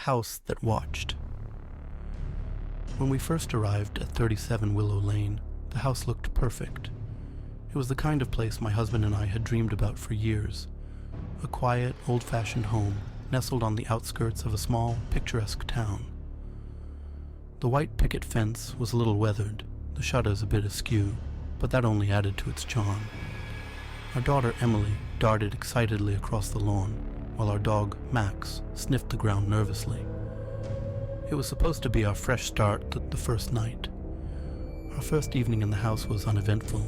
house that watched. When we first arrived at 37 Willow Lane, the house looked perfect. It was the kind of place my husband and I had dreamed about for years. A quiet, old-fashioned home nestled on the outskirts of a small, picturesque town. The white picket fence was a little weathered, the shutters a bit askew, but that only added to its charm. Our daughter Emily darted excitedly across the lawn, while our dog Max sniffed the ground nervously. It was supposed to be our fresh start the first night. Our first evening in the house was uneventful.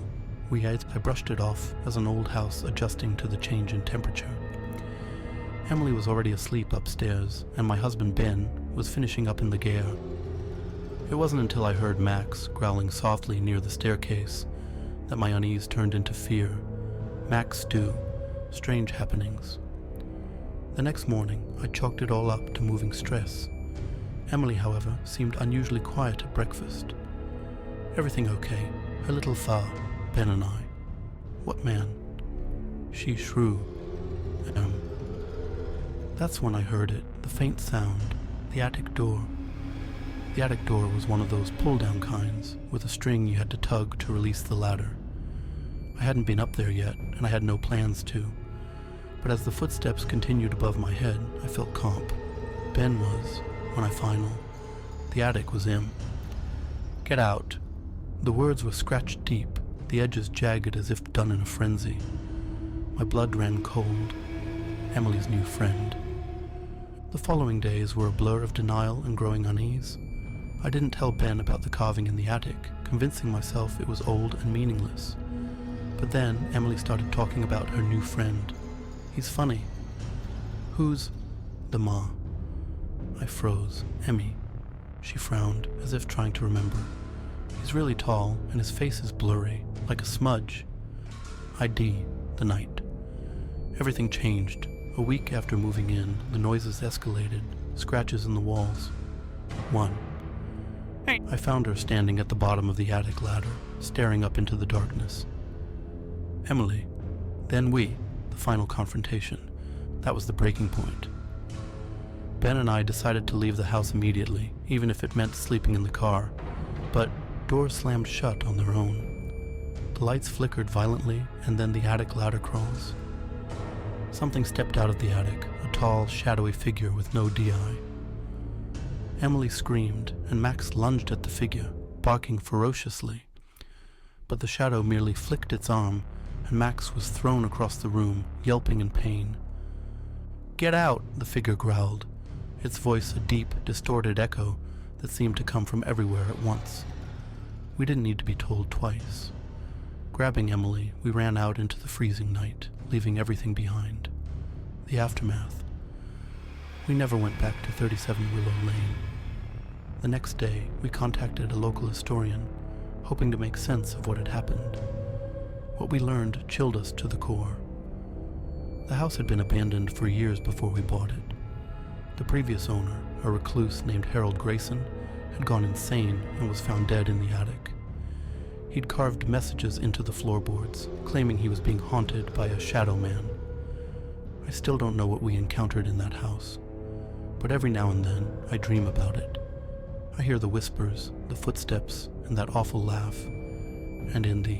I brushed it off as an old house adjusting to the change in temperature. Emily was already asleep upstairs, and my husband Ben was finishing up in the gare. It wasn't until I heard Max growling softly near the staircase that my unease turned into fear. Max do. Strange happenings. The next morning, I chalked it all up to moving stress. Emily, however, seemed unusually quiet at breakfast. Everything okay. A little far, Ben and I. What man? She shrew. That's when I heard it, the faint sound, the attic door. The attic door was one of those pull-down kinds, with a string you had to tug to release the ladder. I hadn't been up there yet, and I had no plans to. But as the footsteps continued above my head, I felt calm. Ben was, when I final. The attic was him. Get out. The words were scratched deep, the edges jagged as if done in a frenzy. My blood ran cold. Emily's new friend. The following days were a blur of denial and growing unease. I didn't tell Ben about the carving in the attic, convincing myself it was old and meaningless. But then Emily started talking about her new friend. He's funny. Who's the ma? I froze. Emmy. She frowned, as if trying to remember. He's really tall, and his face is blurry, like a smudge. ID, the night. Everything changed. A week after moving in, the noises escalated, scratches in the walls. 1. Hey. I found her standing at the bottom of the attic ladder, staring up into the darkness. Emily. Then we, the final confrontation. That was the breaking point. Ben and I decided to leave the house immediately, even if it meant sleeping in the car, but doors slammed shut on their own. The lights flickered violently, and then the attic ladder crawls. Something stepped out of the attic, a tall, shadowy figure with no DI. Emily screamed, and Max lunged at the figure, barking ferociously. But the shadow merely flicked its arm, and Max was thrown across the room, yelping in pain. Get out, the figure growled, its voice a deep, distorted echo that seemed to come from everywhere at once. We didn't need to be told twice. Grabbing Emily, we ran out into the freezing night, leaving everything behind. The aftermath. We never went back to 37 Willow Lane. The next day, we contacted a local historian, hoping to make sense of what had happened. What we learned chilled us to the core. The house had been abandoned for years before we bought it. The previous owner, a recluse named Harold Grayson, had gone insane and was found dead in the attic. He'd carved messages into the floorboards, claiming he was being haunted by a shadow man. I still don't know what we encountered in that house, but every now and then I dream about it. I hear the whispers, the footsteps, and that awful laugh, and in the